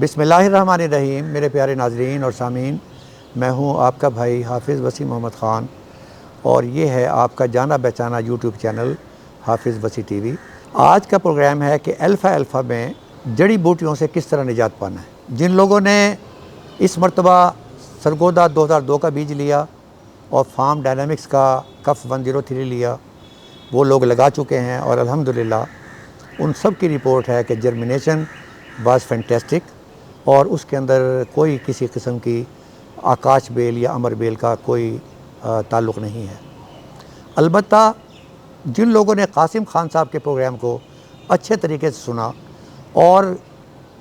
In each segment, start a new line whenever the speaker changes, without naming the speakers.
बिस्मिल्लाहिर्रहमानिर्रहीम। मेरे प्यारे नाज़रीन और सामीन, मैं हूं आपका भाई हाफिज़ वसी मोहम्मद ख़ान और ये है आपका जाना पहचाना यूट्यूब चैनल हाफिज़ वसी टीवी। आज का प्रोग्राम है कि अल्फ़ा में जड़ी बूटियों से किस तरह निजात पाना है। जिन लोगों ने इस मरतबा सरगोदा 2002 का बीज लिया और फार्म डायनामिक्स का कफ 103 लिया, वो लोग लगा चुके हैं और अल्हम्दुलिल्लाह उन सब की रिपोर्ट है कि जर्मिनेशन वाज फैंटेस्टिक और उसके अंदर कोई किसी किस्म की आकाश बेल या अमर बेल का कोई ताल्लुक़ नहीं है। अलबत्ता जिन लोगों ने कासिम खान साहब के प्रोग्राम को अच्छे तरीके से सुना और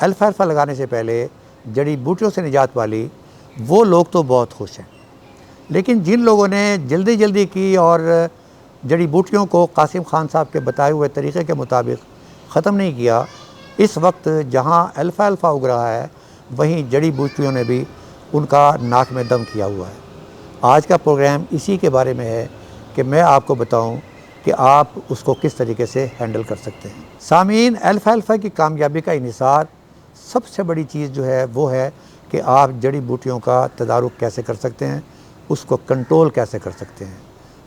अल्फ़ा लगाने से पहले जड़ी बूटियों से निजात पाली, वो लोग तो बहुत खुश हैं। लेकिन जिन लोगों ने जल्दी की और जड़ी बूटियों को कासिम खान साहब के बताए हुए तरीक़े के मुताबिक ख़त्म नहीं किया, इस वक्त जहां अल्फ़ा उग रहा है वहीं जड़ी बूटियों ने भी उनका नाक में दम किया हुआ है। आज का प्रोग्राम इसी के बारे में है कि मैं आपको बताऊं कि आप उसको किस तरीके से हैंडल कर सकते हैं। सामीन, अल्फ़ा की कामयाबी का इन्हिसार सबसे बड़ी चीज़ जो है वो है कि आप जड़ी बूटियों का तदारुक कैसे कर सकते हैं, उसको कंट्रोल कैसे कर सकते हैं।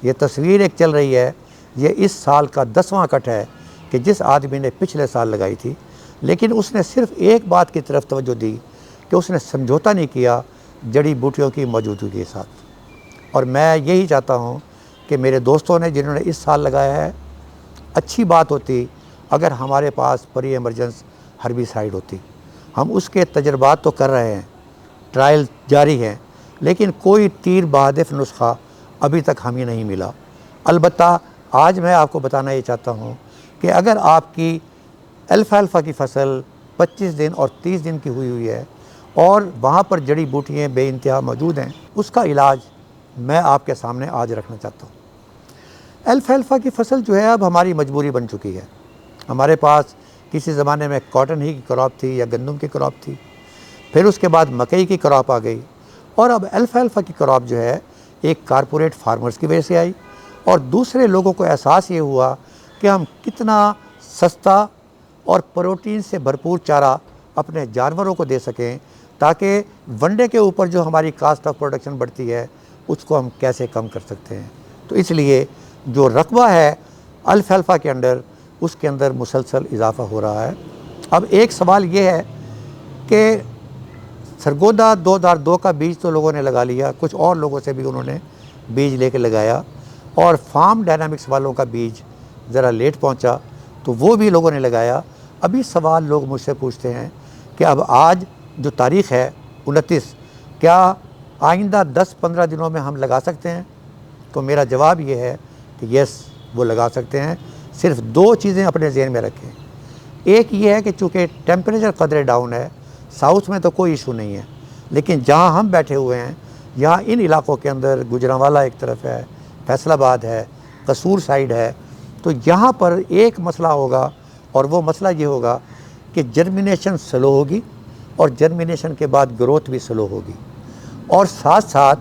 ये तस्वीर एक चल रही है, ये इस साल का 10वां कट है कि जिस आदमी ने पिछले साल लगाई थी, लेकिन उसने सिर्फ एक बात की तरफ तवज्जो दी कि उसने समझौता नहीं किया जड़ी बूटियों की मौजूदगी के साथ। और मैं यही चाहता हूँ कि मेरे दोस्तों ने जिन्होंने इस साल लगाया है, अच्छी बात होती अगर हमारे पास प्री एमरजेंस हर्बिसाइड होती। हम उसके तजर्बात तो कर रहे हैं, ट्रायल जारी हैं, लेकिन कोई तीर बहादिफ नुस्खा अभी तक हमें नहीं मिला। अलबत्ता आज मैं आपको बताना ये चाहता हूँ कि अगर आपकी अल्फ़ा की फ़सल 25 दिन और 30 दिन की हुई है और वहाँ पर जड़ी बूटियाँ बेइंतहा मौजूद हैं, उसका इलाज मैं आपके सामने आज रखना चाहता हूँ। अल्फ़ा की फ़सल जो है अब हमारी मजबूरी बन चुकी है। हमारे पास किसी ज़माने में कॉटन ही की क्रॉप थी या गंदम की क्रॉप थी, फिर उसके बाद मकई की क्रॉप आ गई और अब अल्फ़ा की क्रॉप जो है एक कारपोरेट फार्मर्स की वजह से आई और दूसरे लोगों को एहसास ये हुआ कि हम कितना सस्ता और प्रोटीन से भरपूर चारा अपने जानवरों को दे सकें ताकि वनडे के ऊपर जो हमारी कास्ट ऑफ प्रोडक्शन बढ़ती है उसको हम कैसे कम कर सकते हैं। तो इसलिए जो रकबा है अल्फ़ा के अंदर, उसके अंदर मुसलसल इजाफ़ा हो रहा है। अब एक सवाल ये है कि सरगोदा 2002 का बीज तो लोगों ने लगा लिया, कुछ और लोगों से भी उन्होंने बीज लेके लगाया और फार्म डायनामिक्स वालों का बीज ज़रा लेट पहुंचा तो वो भी लोगों ने लगाया। अभी सवाल लोग मुझसे पूछते हैं कि अब आज जो तारीख़ है 29, क्या आइंदा 10-15 दिनों में हम लगा सकते हैं? तो मेरा जवाब ये है कि यस, वो लगा सकते हैं। सिर्फ 2 चीज़ें अपने ज़हन में रखें। एक ये है कि चूँकि टेम्परेचर कदरे डाउन है, साउथ में तो कोई इशू नहीं है, लेकिन जहाँ हम बैठे हुए हैं यहाँ इन इलाक़ों के अंदर गुजरांवाला एक तरफ है, फैसलाबाद है, कसूर साइड है, तो यहाँ पर एक मसला होगा और वो मसला ये होगा कि जर्मिनेशन स्लो होगी और जर्मिनेशन के बाद ग्रोथ भी स्लो होगी। और साथ साथ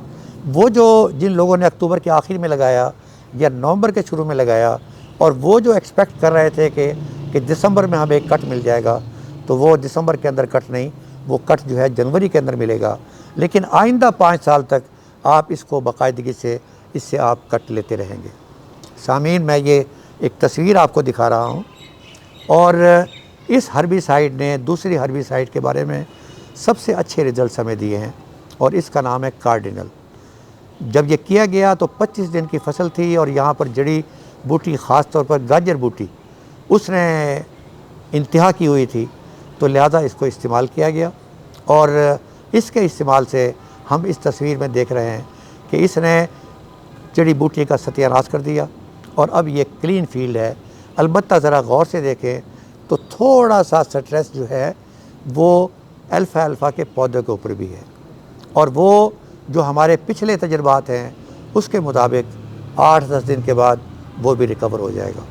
वो जो जिन लोगों ने अक्टूबर के आखिर में लगाया या नवंबर के शुरू में लगाया और वो जो एक्सपेक्ट कर रहे थे कि दिसंबर में हमें एक कट मिल जाएगा, तो वो दिसंबर के अंदर कट नहीं, वो कट जो है जनवरी के अंदर मिलेगा। लेकिन आइंदा 5 साल तक आप इसको बाकायदगी से इससे आप कट लेते रहेंगे। सामीन, मैं ये एक तस्वीर आपको दिखा रहा हूँ और इस हर्बिसाइड ने दूसरी हर्बिसाइड के बारे में सबसे अच्छे रिजल्ट हमें दिए हैं और इसका नाम है कार्डिनल। जब ये किया गया तो 25 दिन की फसल थी और यहाँ पर जड़ी बूटी, ख़ास तौर पर गाजर बूटी, उसने इंतहा की हुई थी, तो लिहाजा इसको इस्तेमाल किया गया और इसके इस्तेमाल से हम इस तस्वीर में देख रहे हैं कि इसने जड़ी बूटी का सत्यानाश कर दिया और अब ये क्लीन फील्ड है। अलबत्ता ज़रा गौर से देखें तो थोड़ा सा स्ट्रेस जो है वो अल्फ़ा के पौधे के ऊपर भी है और वो जो हमारे पिछले तजर्बात हैं उसके मुताबिक 8-10 दिन के बाद वो भी रिकवर हो जाएगा।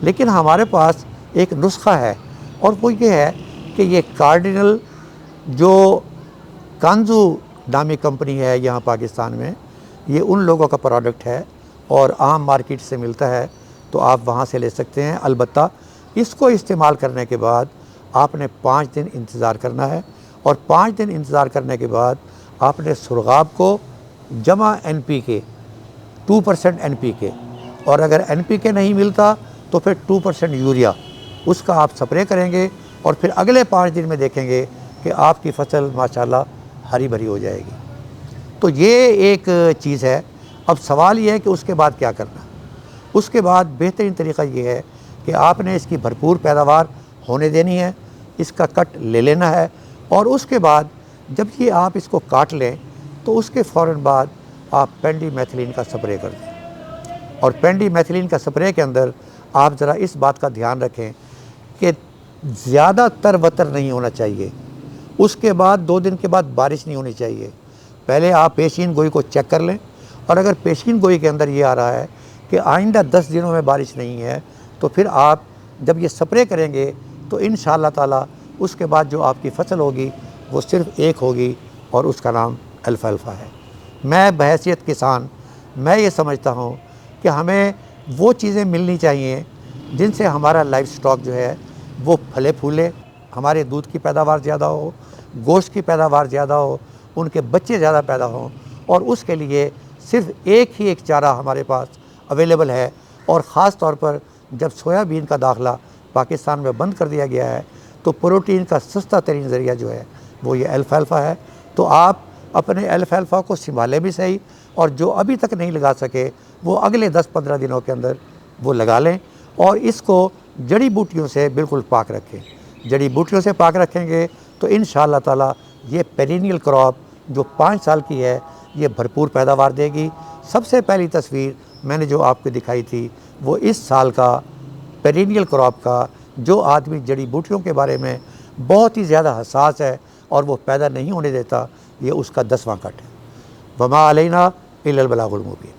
लेकिन हमारे पास एक नुस्खा है और वो ये है कि ये कार्डिनल जो कांजू नामी कंपनी है यहाँ पाकिस्तान में, ये उन लोगों का प्रोडक्ट है और आम मार्केट से मिलता है, तो आप वहाँ से ले सकते हैं। अलबत्ता इसको इस्तेमाल करने के बाद आपने 5 दिन इंतज़ार करना है और 5 दिन इंतज़ार करने के बाद आपने सुरगाब को जमा NPK 2% NPK, और अगर NPK नहीं मिलता तो फिर 2% यूरिया, उसका आप स्प्रे करेंगे और फिर अगले 5 दिन में देखेंगे कि आपकी फसल माशाल्लाह हरी भरी हो जाएगी। तो ये एक चीज़ है। अब सवाल ये है कि उसके बाद क्या करना। उसके बाद बेहतरीन तरीक़ा ये है कि आपने इसकी भरपूर पैदावार होने देनी है, इसका कट ले लेना है, और उसके बाद जब ये आप इसको काट लें तो उसके फ़ौरन बाद आप पेंडीमेथिलीन का स्प्रे कर दें। और पेंडीमेथिलीन का स्प्रे के अंदर आप ज़रा इस बात का ध्यान रखें कि ज़्यादा तरवतर नहीं होना चाहिए। उसके बाद 2 दिन के बाद बारिश नहीं होनी चाहिए। पहले आप पेशीन गोई को चेक कर लें, और अगर पेशीन गोई के अंदर ये आ रहा है कि आइंदा 10 दिनों में बारिश नहीं है, तो फिर आप जब ये स्प्रे करेंगे तो इंशाअल्लाह ताला उसके बाद जो आपकी फसल होगी वो सिर्फ़ एक होगी, और उसका नाम अल्फ़ाल्फ़ा है। मैं बहैसियत किसान मैं ये समझता हूँ कि हमें वो चीज़ें मिलनी चाहिए जिनसे हमारा लाइफ स्टॉक जो है वो फले फूले, हमारे दूध की पैदावार ज़्यादा हो, गोश्त की पैदावार ज़्यादा हो, उनके बच्चे ज़्यादा पैदा हों, और उसके लिए सिर्फ़ एक चारा हमारे पास अवेलेबल है। और ख़ास तौर पर जब सोयाबीन का दाखिला पाकिस्तान में बंद कर दिया गया है तो प्रोटीन का सस्ता तरीन ज़रिया जो है वो ये अल्फ़ाल्फ़ा है। तो आप अपने अल्फ़ाल्फ़ा को संभालें भी सही, और जो अभी तक नहीं लगा सके वो अगले 10-15 दिनों के अंदर वो लगा लें, और इसको जड़ी बूटियों से बिल्कुल पाक रखें। जड़ी बूटियों से पाक रखेंगे तो इंशाअल्लाह ताला ये पेरिनियल क्रॉप जो 5 साल की है ये भरपूर पैदावार देगी। सबसे पहली तस्वीर मैंने जो आपको दिखाई थी वो इस साल का पेरिनियल क्रॉप का, जो आदमी जड़ी बूटियों के बारे में बहुत ही ज़्यादा हसास है और वो पैदा नहीं होने देता, ये उसका 10वां कट है। वमा अलैना इल्लल बलागुल मुबीन।